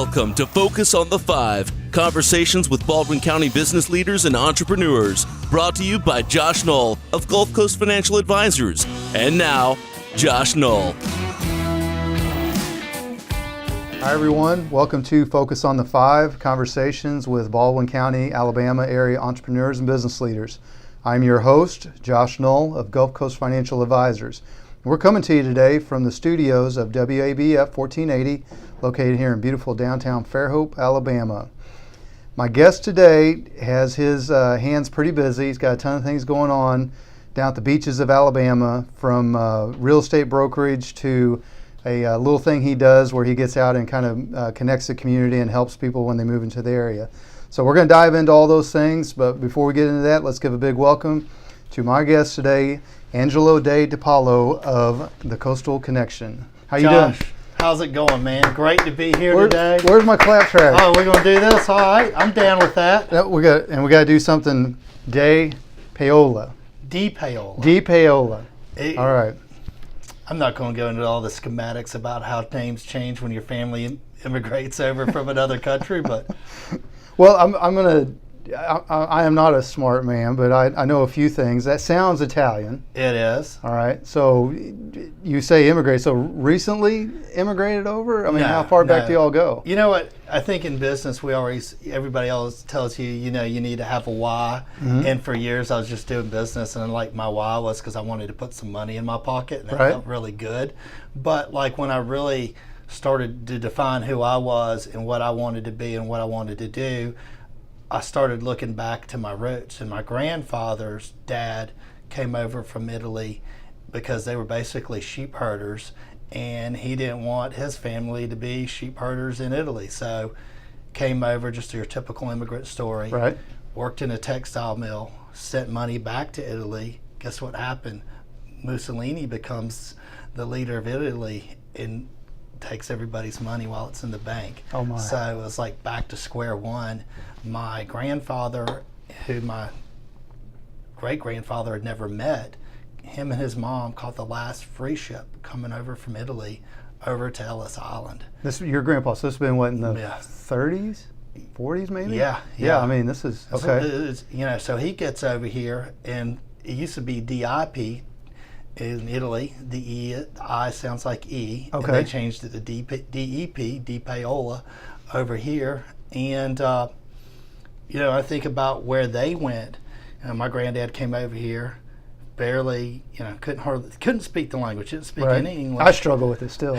Welcome to Focus on the Five, conversations with Baldwin County business leaders and entrepreneurs, brought to you by Josh Knoll of Gulf Coast Financial Advisors. And now, Josh Knoll. Hi everyone, welcome to Focus on the Five, conversations with Baldwin County, Alabama area entrepreneurs and business leaders. I'm your host, Josh Knoll of Gulf Coast Financial Advisors. We're coming to you today from the studios of WABF 1480, located here in beautiful downtown Fairhope, Alabama. My guest today has his hands pretty busy. He's got a ton of things going on down at the beaches of Alabama, from real estate brokerage to a little thing he does where he gets out and kind of connects the community and helps people when they move into the area. So we're going to dive into all those things, but before we get into that, let's give a big welcome to my guest today, Angelo DePaola of the Coastal Connection. How you doing? How's it going, man? Great to be here today. Where's my clap track? Oh, we're gonna do this? All right, I'm down with that. We got to do something. DePaola. DePaola. All right. I'm not going to go into all the schematics about how names change when your family immigrates over from another country, but well, I am not a smart man, but I know a few things. That sounds Italian. It is. All right. So you say immigrate. So recently immigrated over? I mean, how far back do y'all go? You know what? I think in business, everybody always tells you, you need to have a why. Mm-hmm. And for years, I was just doing business, and like my why was because I wanted to put some money in my pocket, and that felt really good. But like when I really started to define who I was and what I wanted to be and what I wanted to do, I started looking back to my roots. And my grandfather's dad came over from Italy because they were basically sheep herders, and he didn't want his family to be sheep herders in Italy. So came over, just your typical immigrant story. Right. Worked in a textile mill, sent money back to Italy. Guess what happened? Mussolini becomes the leader of Italy and takes everybody's money while it's in the bank. Oh my. So it was like back to square one. My grandfather, who my great-grandfather had never met, him and his mom caught the last free ship coming over from Italy over to Ellis Island. This your grandpa, so this has been what, in the 30s? 40s maybe? Yeah. I mean, this is, okay. So he gets over here, and it used to be DIP in Italy. The I sounds like E. Okay. And they changed it to DEP, DePaola, over here. And, I think about where they went. My granddad came over here, barely, couldn't speak the language, didn't speak any English. I struggle with it still.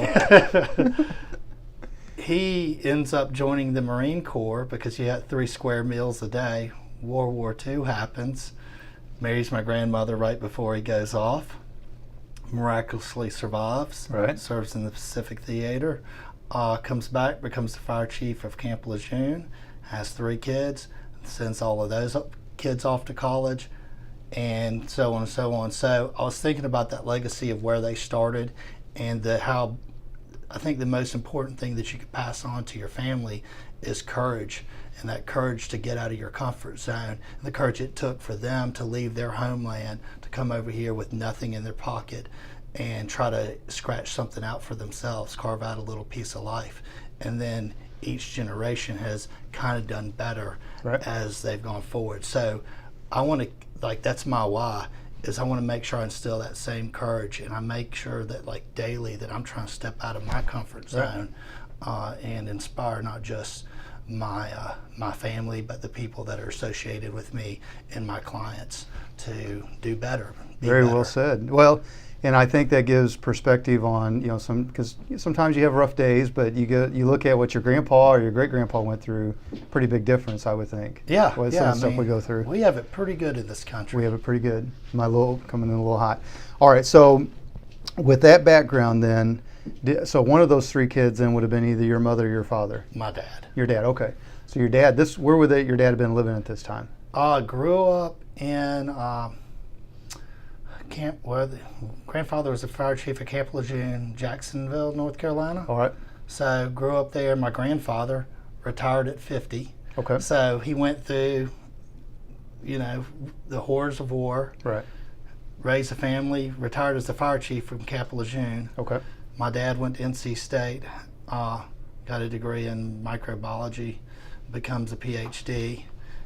He ends up joining the Marine Corps because he had 3 square meals a day. World War II happens. Marries my grandmother right before he goes off. Miraculously survives. Right. Serves in the Pacific Theater. Comes back, becomes the fire chief of Camp Lejeune. Has 3 kids. Sends all of those kids off to college, and so on and so on. So I was thinking about that legacy of where they started, and how I think the most important thing that you could pass on to your family is courage, and that courage to get out of your comfort zone, and the courage it took for them to leave their homeland to come over here with nothing in their pocket and try to scratch something out for themselves, carve out a little piece of life. And then each generation has kind of done better as they've gone forward. So I want to, that's my why, is I want to make sure I instill that same courage, and I make sure that daily that I'm trying to step out of my comfort zone and inspire not just my family, but the people that are associated with me and my clients to do better. Very well said. Well, and I think that gives perspective on, because sometimes you have rough days, but you look at what your grandpa or your great-grandpa went through, pretty big difference, I would think. Yeah. Some of the stuff we go through. We have it pretty good in this country. We have it pretty good. Coming in a little hot. All right, so with that background then, so one of those 3 kids then would have been either your mother or your father? My dad. Your dad, okay. So your dad, where would your dad have been living at this time? Grew up in the grandfather was the fire chief of Camp Lejeune, Jacksonville, North Carolina. All right. So grew up there. My grandfather retired at 50. Okay. So he went through, the horrors of war. Right. Raised a family, retired as the fire chief from Camp Lejeune. Okay. My dad went to NC State, got a degree in microbiology, becomes a PhD.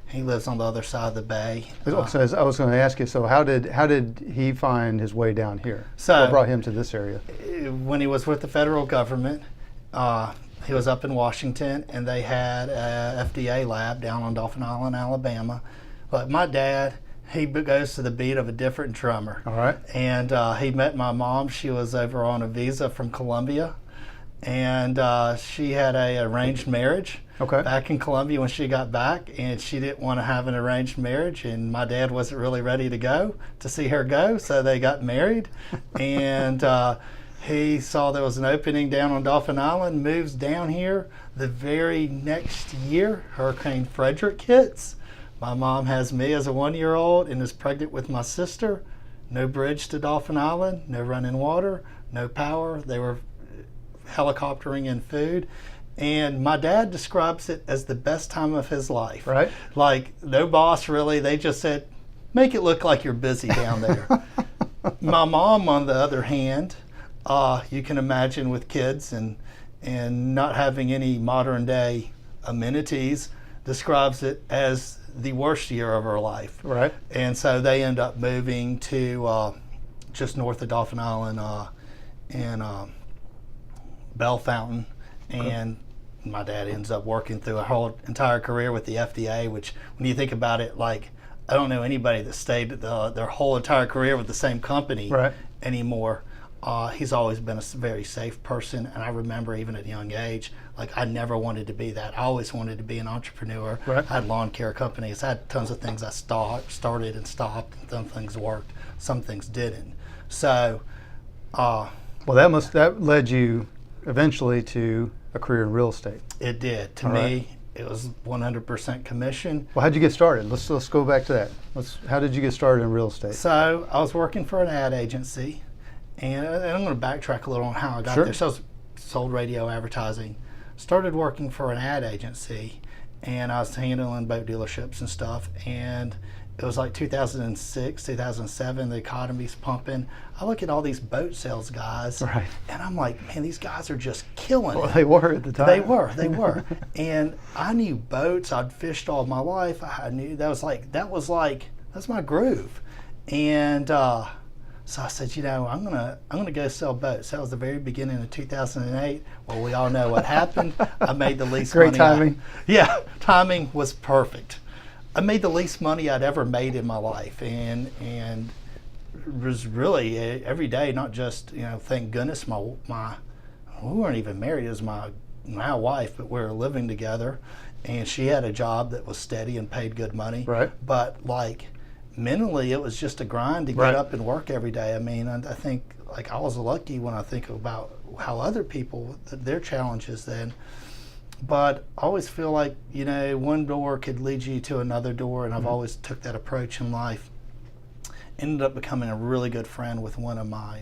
He lives on the other side of the bay. So I was going to ask you. So how did he find his way down here? So what brought him to this area? When he was with the federal government, he was up in Washington, and they had a FDA lab down on Dauphin Island, Alabama. But my dad, he goes to the beat of a different drummer. All right. And he met my mom. She was over on a visa from Colombia, and she had a arranged marriage. Okay. Back in Colombia when she got back, and she didn't want to have an arranged marriage, and my dad wasn't really ready to go to see her go, so they got married. And he saw there was an opening down on Dauphin Island, moves down here. The very next year, Hurricane Frederick hits. My mom has me as a 1-year-old and is pregnant with my sister. No bridge to Dauphin Island, no running water, no power. They were helicoptering in food. And my dad describes it as the best time of his life. Right. Like, no boss really. They just said, make it look like you're busy down there. My mom, on the other hand, you can imagine with kids and not having any modern day amenities, describes it as the worst year of her life. Right. And so they end up moving to just north of Dauphin Island in Bell Fountain. And my dad ends up working through a whole entire career with the FDA, which when you think about it, like, I don't know anybody that stayed their whole entire career with the same company anymore. He's always been a very safe person, and I remember even at a young age, like, I never wanted to be that. I always wanted to be an entrepreneur. Right. I had lawn care companies. I had tons of things I started and stopped, and some things worked, some things didn't. So, well, that led you eventually to a career in real estate. it did. To me, it was 100% commission. Well, how'd you get started? Let's go back to that. How did you get started in real estate? So I was working for an ad agency, and I'm going to backtrack a little on how I got there. So I was sold radio advertising, started working for an ad agency, and I was handling boat dealerships and stuff. And it was like 2006, 2007, the economy's pumping. I look at all these boat sales guys, and I'm like, man, these guys are just killing it. Well, they were at the time. They were. And I knew boats. I'd fished all my life. I knew that's my groove. And so I said, I'm gonna go sell boats. That was the very beginning of 2008. Well, we all know what happened. I made the least money. Great timing. Timing was perfect. I made the least money I'd ever made in my life, and was really every day. Not just thank goodness we weren't even married. It was my wife, but we were living together, and she had a job that was steady and paid good money. Right. But like mentally, it was just a grind to get up and work every day. I mean, I think like I was lucky when I think about how other people their challenges then. But I always feel like, one door could lead you to another door, and I've always took that approach in life. Ended up becoming a really good friend with one of my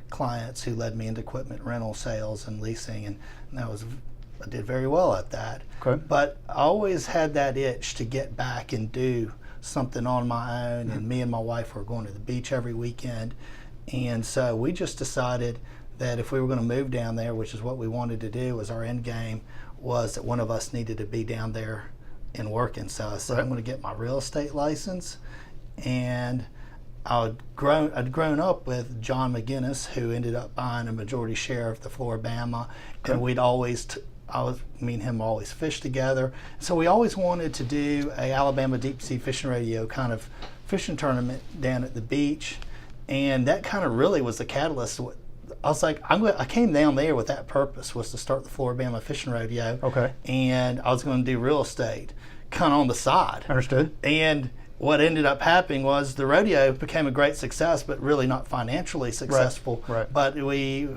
clients who led me into equipment rental sales and leasing, and I did very well at that. Okay. But I always had that itch to get back and do something on my own, and me and my wife were going to the beach every weekend, and so we just decided that if we were going to move down there, which is what we wanted to do, was our end game, was that one of us needed to be down there and working. So I said, I'm going to get my real estate license. And I'd grown up with John McGinnis, who ended up buying a majority share of the Floribama. And we'd always, me and him always fished together. So we always wanted to do a Alabama deep sea fishing radio kind of fishing tournament down at the beach. And that kind of really was the catalyst. I was like, I came down there with that purpose, was to start the Floribama Fishing Rodeo. Okay. And I was going to do real estate, kind of on the side. Understood. And what ended up happening was the rodeo became a great success, but really not financially successful. Right. But we,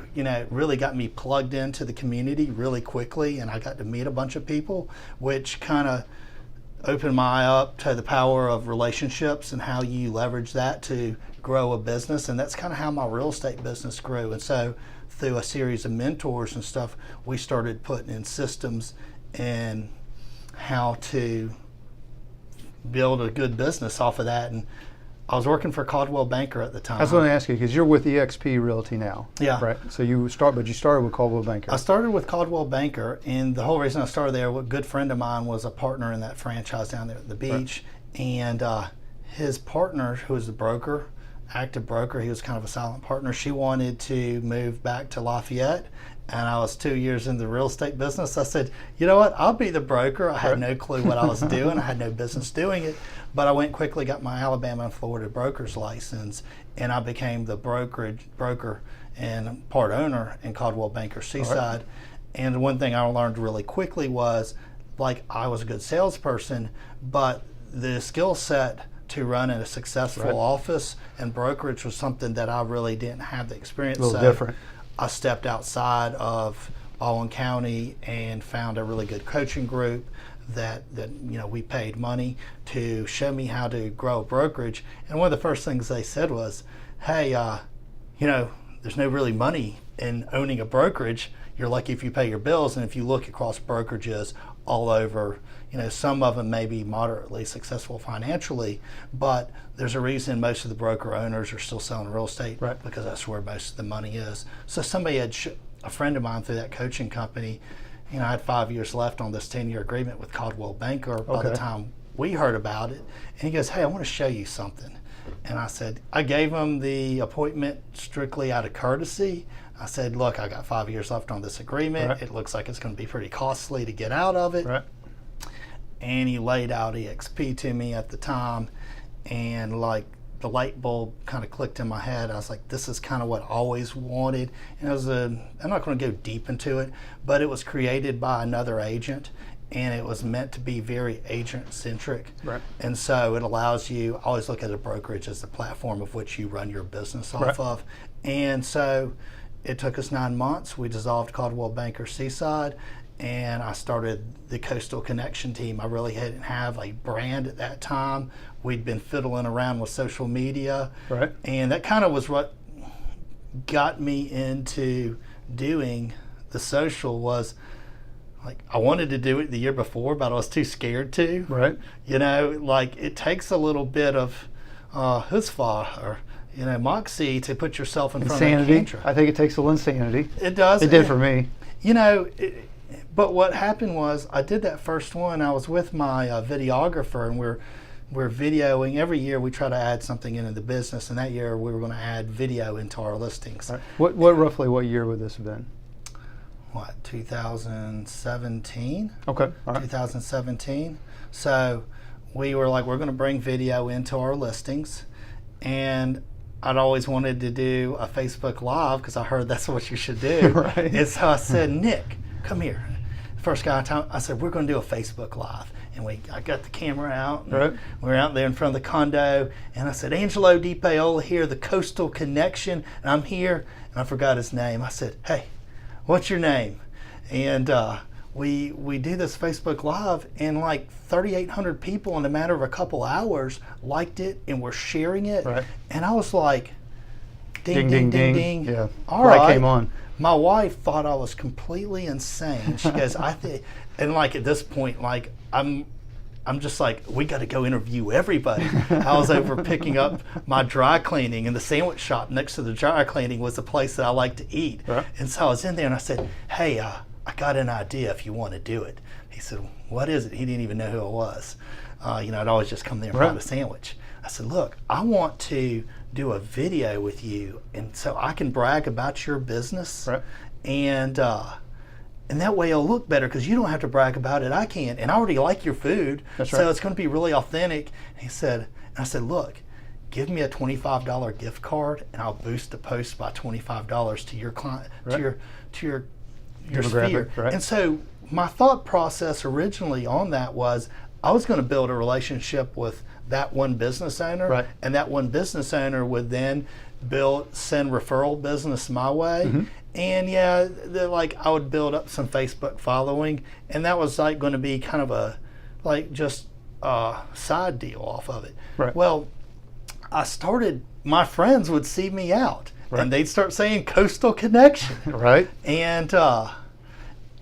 really got me plugged into the community really quickly, and I got to meet a bunch of people, which kind of opened my eye up to the power of relationships and how you leverage that to grow a business. And that's kind of how my real estate business grew. And so through a series of mentors and stuff, we started putting in systems and how to build a good business off of that. And I was working for Coldwell Banker at the time. I was going to ask you because you're with Exp Realty now. Yeah. Right. So you started with Coldwell Banker. I started with Coldwell Banker, and the whole reason I started there, a good friend of mine was a partner in that franchise down there at the beach, and his partner, who was the broker, active broker, he was kind of a silent partner. She wanted to move back to Lafayette, and I was 2 years in the real estate business. I said, you know what, I'll be the broker. I had no clue what I was doing. I had no business doing it, but I went quickly, got my Alabama and Florida broker's license, and I became the broker and part owner in Coldwell Banker Seaside. And one thing I learned really quickly was, like, I was a good salesperson, but the skill set to run in a successful office and brokerage was something that I really didn't have the experience. A little different. I stepped outside of Baldwin County and found a really good coaching group that we paid money to show me how to grow a brokerage. And one of the first things they said was, hey, there's no really money in owning a brokerage. You're lucky if you pay your bills. And if you look across brokerages all over, some of them may be moderately successful financially, but there's a reason most of the broker owners are still selling real estate, because that's where most of the money is. So somebody had, a friend of mine through that coaching company, I had 5 years left on this 10-year agreement with Coldwell Banker by the time we heard about it. And he goes, hey, I want to show you something. And I said, I gave him the appointment strictly out of courtesy. I said, look, I got 5 years left on this agreement. It looks like it's going to be pretty costly to get out of it. And he laid out EXP to me at the time, and like the light bulb kind of clicked in my head. I was like, this is kind of what I always wanted. And it was I'm not going to go deep into it, but it was created by another agent, and it was meant to be very agent centric. And so it allows you, I always look at a brokerage as the platform of which you run your business off of. And so it took us 9 months. We dissolved Coldwell Banker Seaside, and I started the Coastal Connection team. I really didn't have a brand at that time. We'd been fiddling around with social media, and that kind of was what got me into doing the social. Was like, I wanted to do it the year before, but I was too scared to. Like, it takes a little bit of chutzpah or moxie to put yourself in front of the camera. I think it takes a little insanity. It does. It did for me. But what happened was, I did that first one. I was with my videographer, and we're videoing. Every year we try to add something into the business, and that year we were going to add video into our listings. What year would this have been? 2017. Okay. 2017. So we were like, we're going to bring video into our listings, and I'd always wanted to do a Facebook Live because I heard that's what you should do. And so I said, Nick, come here. First guy in town, I said, we're going to do a Facebook Live. And I got the camera out. And we were out there in front of the condo. And I said, Angelo DePaola here, the Coastal Connection. And I'm here. And I forgot his name. I said, hey, what's your name? And we do this Facebook Live, and like 3,800 people in a matter of a couple hours liked it and were sharing it. And I was like, ding, ding, ding, ding. Yeah. All right. Came on. My wife thought I was completely insane. She goes, and like at this point, like I'm just like, we got to go interview everybody. I was over picking up my dry cleaning, and the sandwich shop next to the dry cleaning was the place that I like to eat. And so I was in there, and I said, hey, I got an idea if you want to do it. He said, what is it? He didn't even know who I was. I'd always just come there and buy a sandwich. I said, look, I want to do a video with you, and so I can brag about your business, and that way it'll look better because you don't have to brag about it. I can, and I already like your food, so it's going to be really authentic. And I said, look, give me a $25 gift card, and I'll boost the post by $25 to your client, to your sphere. And so my thought process originally on that was, I was going to build a relationship with that one business owner, and that one business owner would then send referral business my way. And I would build up some Facebook following, and that was like going to be kind of a side deal off of it. Well, my friends would see me out, and they'd start saying Coastal Connection.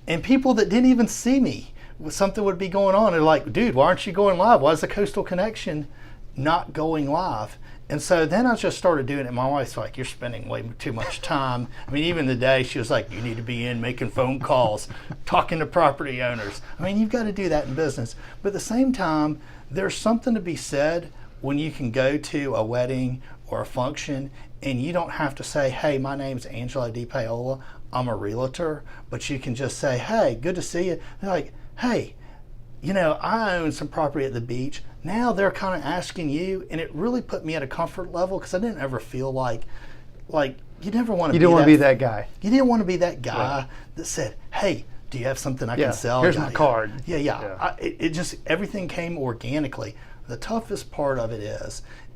And people that didn't even see me, something would be going on. They're like, dude, why aren't you going live? Why is the Coastal Connection not going live? And so then I just started doing it. My wife's like, "You're spending way too much time." I mean, even today, she was like, "You need to be in making phone calls, talking to property owners." I mean, you've got to do that in business. But at the same time, there's something to be said when you can go to a wedding or a function and you don't have to say, "Hey, my name's Angelo DePaola. I'm a realtor." But you can just say, "Hey, good to see you." They're like, "Hey, I own some property at the beach." Now they're kind of asking you, and it really put me at a comfort level because I didn't ever feel like you never want to. You didn't want to be that guy. You didn't want to be that guy that said, "Hey, do you have something I can sell? Here's my card." Yeah. It just, everything came organically. The toughest part of it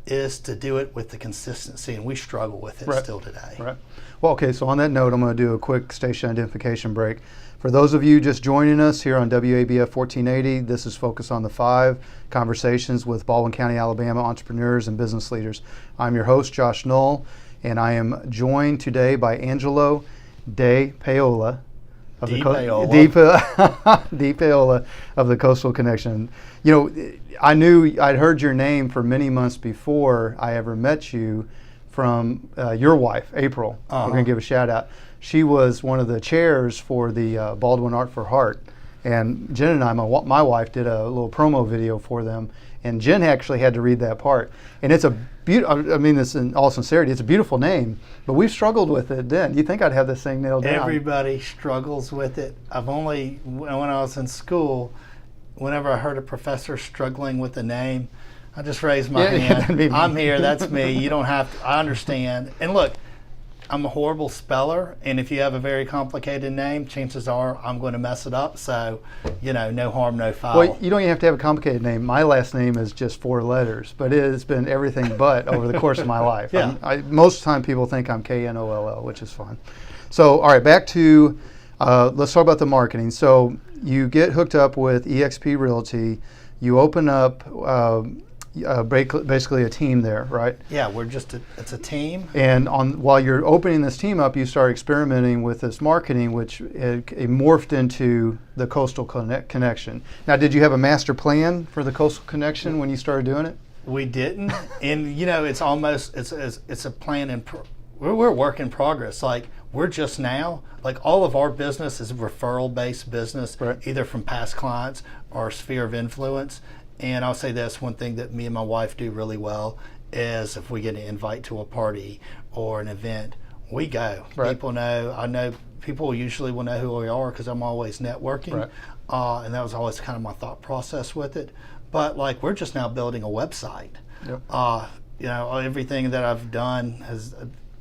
is to do it with the consistency, and we struggle with it still today. Right. Well, okay, so on that note, I'm going to do a quick station identification break. For those of you just joining us here on WABF 1480, this is Focus on the Five, conversations with Baldwin County, Alabama entrepreneurs and business leaders. I'm your host, Josh Knoll, and I am joined today by Angelo DePaola of DePaola of the Coastal Connection. I'd heard your name for many months before I ever met you from your wife, April. We're going to give a shout out. She was one of the chairs for the Baldwin Art for Heart. And Jen and I, my wife, did a little promo video for them. And Jen actually had to read that part. And it's a beautiful, I mean this in all sincerity, it's a beautiful name, but we've struggled with it then. You think I'd have this thing nailed down? Everybody struggles with it. When I was in school, whenever I heard a professor struggling with a name, I just raised my hand. I'm here, that's me. You don't have to, I understand. And look, I'm a horrible speller, and if you have a very complicated name, chances are I'm going to mess it up. So, no harm, no foul. Well, you don't even have to have a complicated name. My last name is just 4 letters, but it has been everything but over the course of my life. Yeah. Most of the time people think I'm Knoll, which is fun. So, all right, back to, let's talk about the marketing. So you get hooked up with Exp Realty. You open up basically a team there, right? Yeah, it's a team. And while you're opening this team up, you start experimenting with this marketing, which it morphed into the Coastal Connection. Now, did you have a master plan for the Coastal Connection when you started doing it? We didn't, and it's almost it's a plan we're work in progress. Like, we're just now, like, all of our business is referral-based business, either from past clients or sphere of influence. And I'll say this, one thing that me and my wife do really well is if we get an invite to a party or an event, we go. Right. I know people usually will know who we are because I'm always networking. Right. And that was always kind of my thought process with it. But like, we're just now building a website. Yep. Everything that I've done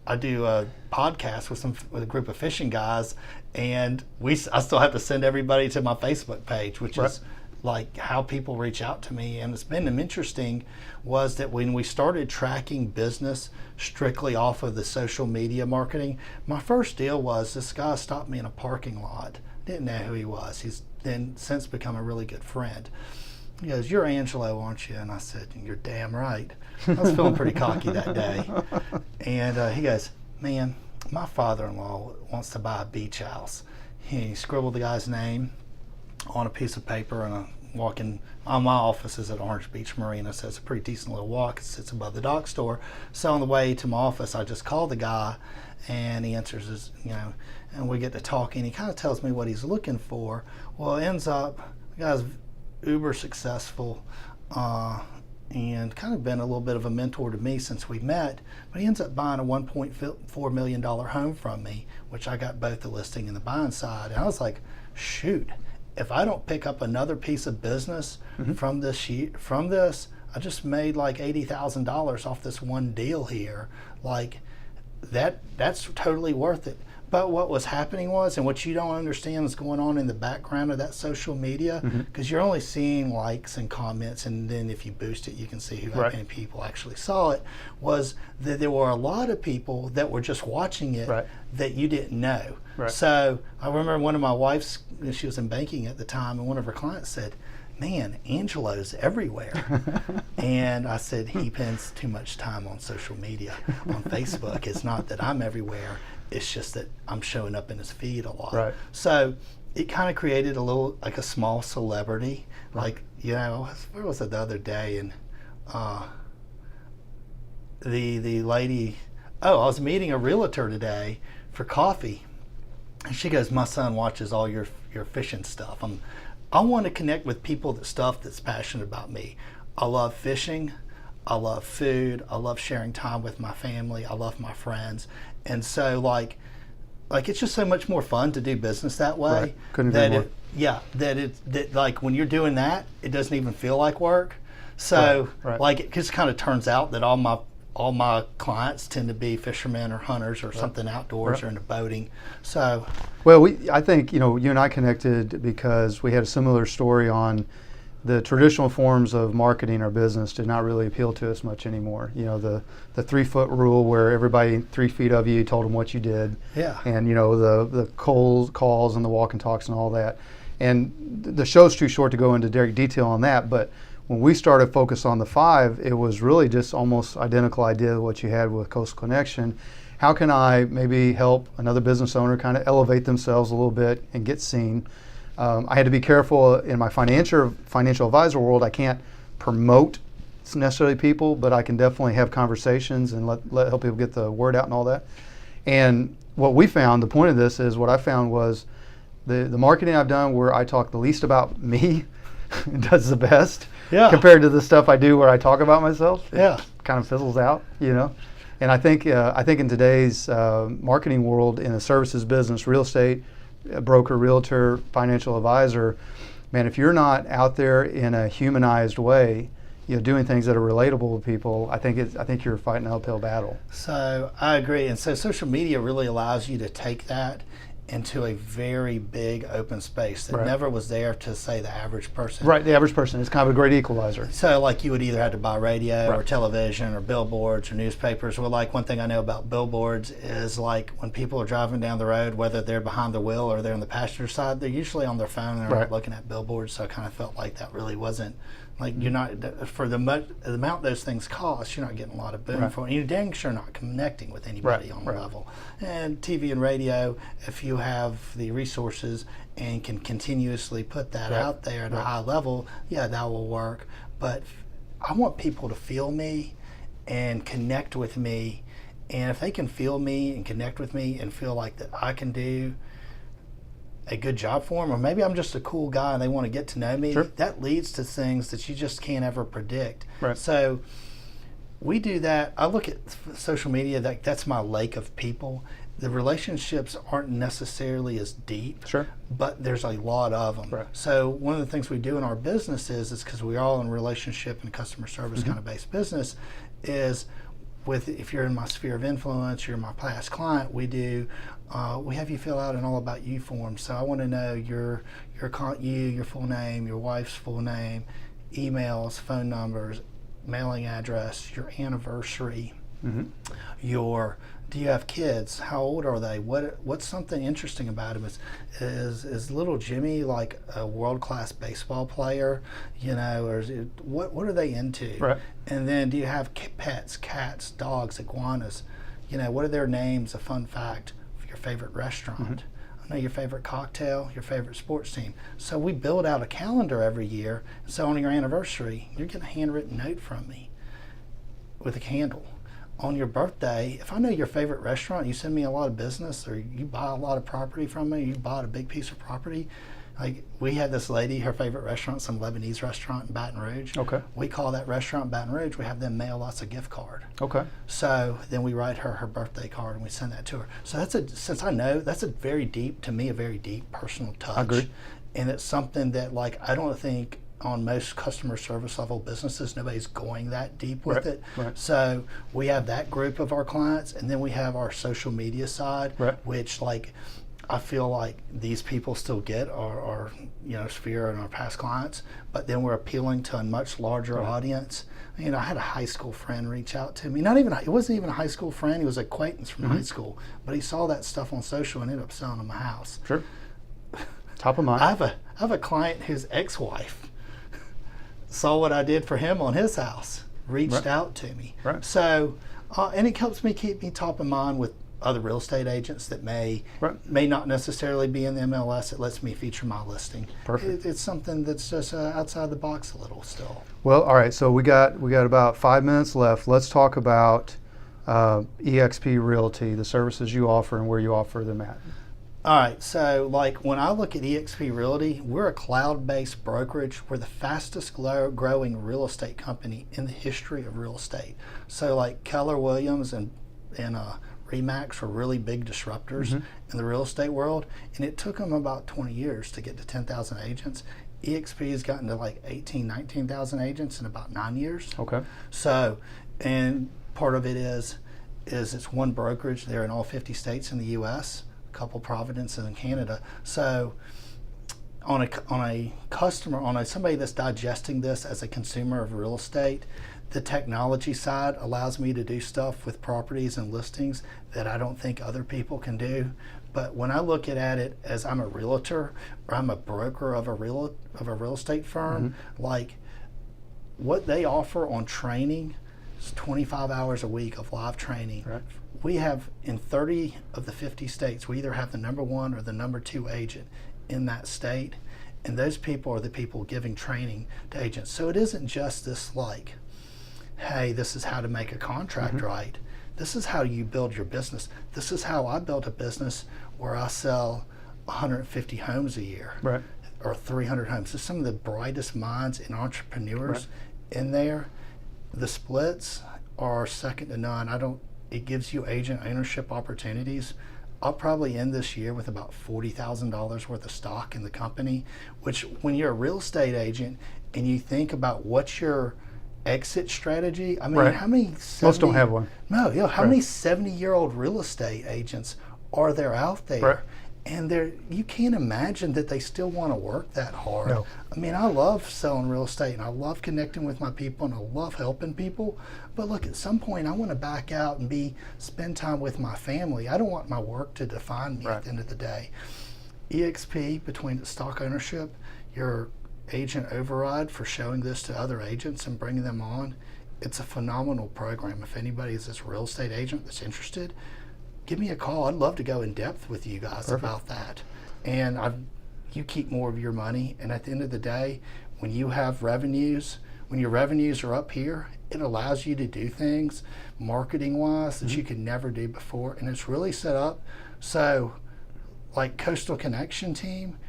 I do a podcast with a group of fishing guys, and I still have to send everybody to my Facebook page, which is like how people reach out to me. And it's been interesting was that when we started tracking business strictly off of the social media marketing, my first deal was this guy stopped me in a parking lot. Didn't know who he was. He's then since become a really good friend. He goes, "You're Angelo, aren't you?" And I said, "You're damn right." I was feeling pretty cocky that day. And he goes, "Man, my father-in-law wants to buy a beach house." He scribbled the guy's name on a piece of paper, and I'm walking. My office is at Orange Beach Marina, so it's a pretty decent little walk. It sits above the dock store. So on the way to my office, I just call the guy, and he answers his, and we get to talking. He kind of tells me what he's looking for. Well, it ends up, the guy's uber successful, and kind of been a little bit of a mentor to me since we met, but he ends up buying a $1.4 million home from me, which I got both the listing and the buying side. And I was like, shoot, if I don't pick up another piece of business from this, I just made like $80,000 off this one deal here. Like, that's totally worth it. But what was happening was, and what you don't understand is going on in the background of that social media, because you're only seeing likes and comments, and then if you boost it, you can see how many people actually saw it, was that there were a lot of people that were just watching it that you didn't know. So I remember one of my wife's, she was in banking at the time, and one of her clients said, "Man, Angelo's everywhere." And I said, he spends too much time on social media, on Facebook. It's not that I'm everywhere. It's just that I'm showing up in his feed a lot. So it kind of created a little, like a small celebrity. Like, where was it the other day? And the lady, I was meeting a realtor today for coffee, and she goes, my son watches all your fishing stuff. I want to connect with people that's passionate about me. I love fishing. I love food. I love sharing time with my family. I love my friends. And so like it's just so much more fun to do business that way. Right. Couldn't agree more. That like when you're doing that, it doesn't even feel like work. So Right. like it just kind of turns out that all my clients tend to be fishermen or hunters or something outdoors or into boating. So, well, I think you and I connected because we had a similar story on the traditional forms of marketing our business did not really appeal to us much anymore. The 3-foot rule where everybody 3 feet of you told them what you did. Yeah. And the cold calls and the walk and talks and all that. And the show's too short to go into detail on that, but when we started Focus on the 5, it was really just almost identical idea of what you had with Coastal Connection. How can I maybe help another business owner kind of elevate themselves a little bit and get seen? I had to be careful in my financial advisor world. I can't promote necessarily people, but I can definitely have conversations and help people get the word out and all that. And what we found, the point of this is what I found was the marketing I've done where I talk the least about me does the best. Yeah. Compared to the stuff I do where I talk about myself, Yeah. it kind of fizzles out, And I think in today's marketing world, in the services business, real estate, broker, realtor, financial advisor, man, if you're not out there in a humanized way, doing things that are relatable to people, I think you're fighting an uphill battle. So I agree, and so social media really allows you to take that into a very big open space that never was there to, say, the average person. Right, the average person is kind of a great equalizer. So like you would either have to buy radio or television or billboards or newspapers. Well, like one thing I know about billboards is like when people are driving down the road, whether they're behind the wheel or they're on the passenger side, they're usually on their phone and they're not looking at billboards. So I kind of felt like that really wasn't, like you're not, for the amount those things cost, you're not getting a lot of boom for it. You're dang sure not connecting with anybody on the level. And TV and radio, if you have the resources and can continuously put that out there at a high level, that will work. But I want people to feel me and connect with me. And if they can feel me and connect with me and feel like that I can do a good job for them, or maybe I'm just a cool guy and they want to get to know me, that leads to things that you just can't ever predict. So we do that. I look at social media, that's my lake of people. The relationships aren't necessarily as deep, but there's a lot of them. So one of the things we do in our business is because we're all in relationship and customer service kind of based business, is if you're in my sphere of influence, you're my past client, we have you fill out an all about you form. So I want to know your full name, your wife's full name, emails, phone numbers, mailing address, your anniversary, do you have kids? How old are they? What's something interesting about him? Is little Jimmy like a world-class baseball player? Or what are they into? And then do you have pets, cats, dogs, iguanas? What are their names? A fun fact. Your favorite restaurant. I know your favorite cocktail, your favorite sports team. So we build out a calendar every year. So on your anniversary, you're getting a handwritten note from me with a candle. On your birthday, if I know your favorite restaurant, you send me a lot of business, or you buy a lot of property from me, you bought a big piece of property. Like we had this lady, her favorite restaurant, some Lebanese restaurant in Baton Rouge. We call that restaurant Baton Rouge. We have them mail us a gift card. So then we write her birthday card and we send that to her. So since I know, that's a very deep personal touch. I agree. And it's something that like I don't think on most customer service level businesses, nobody's going that deep with it. So we have that group of our clients, and then we have our social media side, which like I feel like these people still get our sphere and our past clients, but then we're appealing to a much larger audience. I had a high school friend reach out to me. It wasn't even a high school friend. He was an acquaintance from high school, but he saw that stuff on social and ended up selling him a house. Top of mind. I have a client whose ex-wife saw what I did for him on his house, reached out to me. So, and it helps me keep me top of mind with other real estate agents that may not necessarily be in the MLS. It lets me feature my listing. Perfect. It's something that's just outside the box a little still. Well, all right. So we got about 5 minutes left. Let's talk about Exp Realty, the services you offer and where you offer them at. All right, so like when I look at Exp Realty, we're a cloud-based brokerage. We're the fastest growing real estate company in the history of real estate. So like Keller Williams and Remax were really big disruptors in the real estate world, and it took them about 20 years to get to 10,000 agents. Exp has gotten to like 18, 19,000 agents in about 9 years. Okay. So, and part of it is it's one brokerage. They're in all 50 states in the U.S., a couple provinces in Canada. So on a customer, somebody that's digesting this as a consumer of real estate, the technology side allows me to do stuff with properties and listings that I don't think other people can do. But when I look at it as I'm a realtor or I'm a broker of a real estate firm, like what they offer on training is 25 hours a week of live training. Right. We have in 30 of the 50 states, we either have the number 1 or the number 2 agent in that state, and those people are the people giving training to agents. So it isn't just this like, hey, this is how to make a contract right. This is how you build your business. This is how I built a business where I sell 150 homes a year, or 300 homes. So some of the brightest minds and entrepreneurs in there. The splits are second to none. It gives you agent ownership opportunities. I'll probably end this year with about $40,000 worth of stock in the company, which when you're a real estate agent and you think about what's your exit strategy, I mean, how many 70, most don't have one. No, how many 70-year-old real estate agents are there out there? And you can't imagine that they still want to work that hard. No. I mean, I love selling real estate and I love connecting with my people and I love helping people. But look, at some point I want to back out and spend time with my family. I don't want my work to define me at the end of the day. EXP, between the stock ownership, your agent override for showing this to other agents and bringing them on, it's a phenomenal program. If anybody is this real estate agent that's interested, give me a call. I'd love to go in depth with you guys about that. And you keep more of your money. And at the end of the day, when you have revenues, when your revenues are up here, it allows you to do things marketing-wise that you could never do before. And it's really set up so, like Coastal Connection team,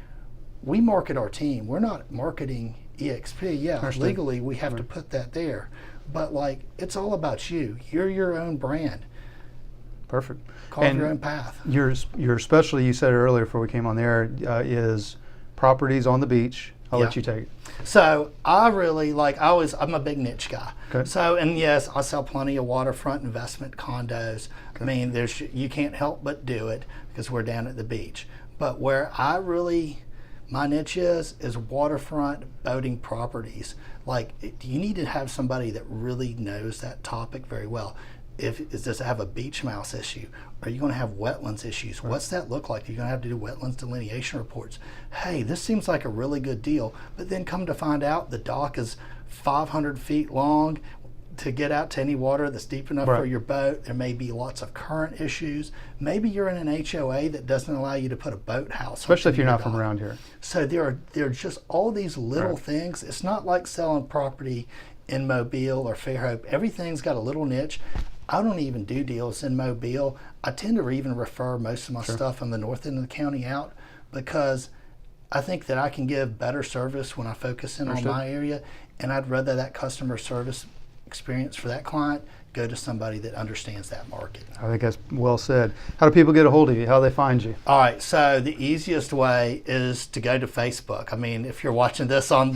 we market our team. We're not marketing EXP. Yeah, legally we have to put that there. But like, it's all about you. You're your own brand. Perfect. Carve your own path. Your specialty, you said it earlier before we came on the air, is properties on the beach. I'll let you take it. So I really I'm a big niche guy. Okay. So, and yes, I sell plenty of waterfront investment condos. I mean, you can't help but do it because we're down at the beach. But where my niche is waterfront boating properties. Like, you need to have somebody that really knows that topic very well. Does it have a beach mouse issue? Are you going to have wetlands issues? What's that look like? You're going to have to do wetlands delineation reports. Hey, this seems like a really good deal. But then come to find out the dock is 500 feet long. To get out to any water that's deep enough for your boat, there may be lots of current issues. Maybe you're in an HOA that doesn't allow you to put a boathouse. Especially if you're not from around here. So there are just all these little things. It's not like selling property in Mobile or Fairhope. Everything's got a little niche. I don't even do deals in Mobile. I tend to even refer most of my stuff on the north end of the county out because I think that I can give better service when I focus in on my area, and I'd rather that customer service experience for that client go to somebody that understands that market. I think that's well said. How do people get a hold of you? How do they find you? All right, so the easiest way is to go to Facebook. I mean, if you're watching this on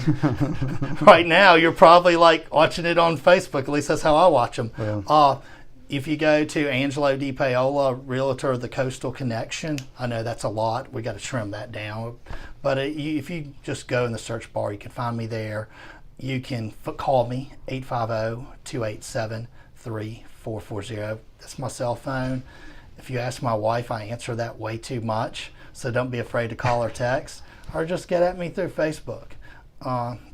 right now, you're probably like watching it on Facebook. At least that's how I watch them. Yeah. If you go to Angelo DePaola, Realtor of the Coastal Connection, I know that's a lot. We got to trim that down. But if you just go in the search bar, you can find me there. You can call me, 850-287-3440. That's my cell phone. If you ask my wife, I answer that way too much. So don't be afraid to call or text. Or just get at me through Facebook.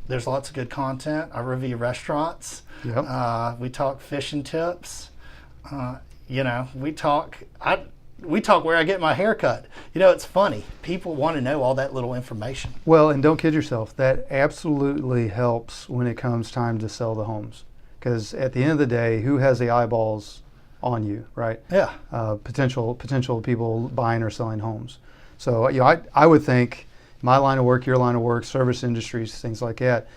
There's lots of good content. I review restaurants. Yep. We talk fish and tips. You know, we talk where I get my hair cut. You know, it's funny. People want to know all that little information. Well, and don't kid yourself. That absolutely helps when it comes time to sell the homes. Because at the end of the day, who has the eyeballs on you, right? Yeah. Potential people buying or selling homes. So, you know, I would think my line of work, your line of work, service industries, things like that,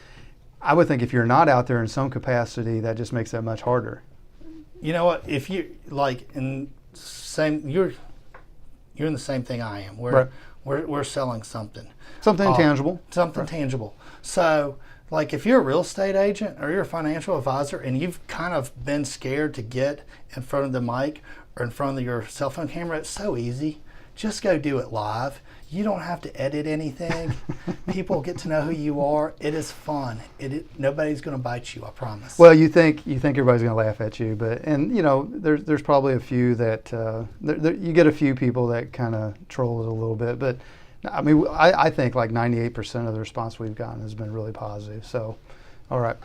I would think if you're not out there in some capacity, that just makes that much harder. You know what? If you like in same, you're in the same thing I am. We're selling something. Something tangible. Something right. tangible. So, like if you're a real estate agent or you're a financial advisor and you've kind of been scared to get in front of the mic or in front of your cell phone camera, it's so easy. Just go do it live. You don't have to edit anything. People get to know who you are. It is fun. Nobody's going to bite you, I promise. Well, you think everybody's going to laugh at you, and you know, there's probably a few that you get a few people that kind of troll it a little bit, but I mean, I think like 98% of the response we've gotten has been really positive. So, all right.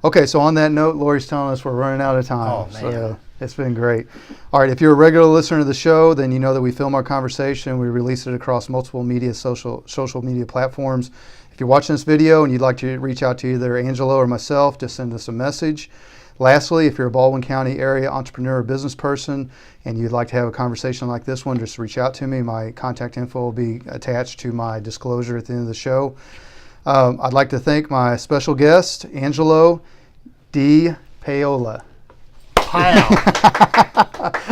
Okay, so on that note, Lori's telling us we're running out of time. Oh, man. So it's been great. All right, if you're a regular listener to the show, then you know that we film our conversation. We release it across multiple social media platforms. If you're watching this video and you'd like to reach out to either Angelo or myself, just send us a message. Lastly, if you're a Baldwin County area entrepreneur or business person and you'd like to have a conversation like this one, just reach out to me. My contact info will be attached to my disclosure at the end of the show. I'd like to thank my special guest, Angelo DePaola. Wow.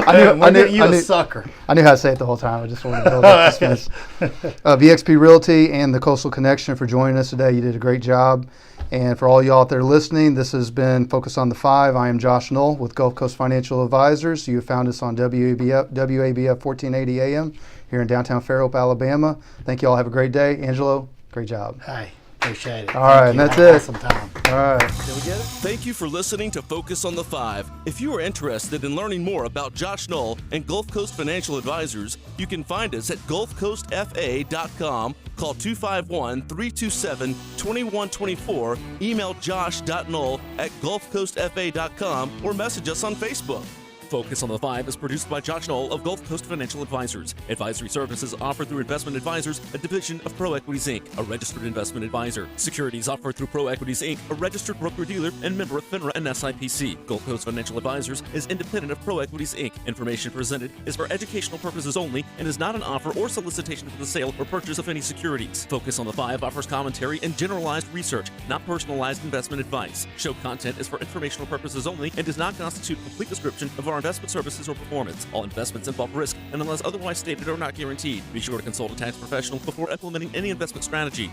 I knew you a sucker. I knew how to say it the whole time. I just wanted to build up suspense. Exp Realty and the Coastal Connection for joining us today. You did a great job. And for all you out there listening, this has been Focus on the Five. I am Josh Knoll with Gulf Coast Financial Advisors. You have found us on WABF 1480 AM here in downtown Fairhope, Alabama. Thank you all. Have a great day. Angelo, great job. Hey, appreciate it. All right, and that's it. Awesome time. All right. Did we get it? Thank you for listening to Focus on the Five. If you are interested in learning more about Josh Knoll and Gulf Coast Financial Advisors, you can find us at gulfcoastfa.com. Call 251-327-2124, email josh.knoll@gulfcoastfa.com, or message us on Facebook. Focus on the Five is produced by Josh Knoll of Gulf Coast Financial Advisors. Advisory services offered through Investment Advisors, a division of Pro Equities Inc., a registered investment advisor. Securities offered through Pro Equities Inc., a registered broker-dealer and member of FINRA and SIPC. Gulf Coast Financial Advisors is independent of Pro Equities Inc. Information presented is for educational purposes only and is not an offer or solicitation for the sale or purchase of any securities. Focus on the Five offers commentary and generalized research, not personalized investment advice. Show content is for informational purposes only and does not constitute a complete description of our investment services or performance. All investments involve risk and unless otherwise stated are not guaranteed. Be sure to consult a tax professional before implementing any investment strategy.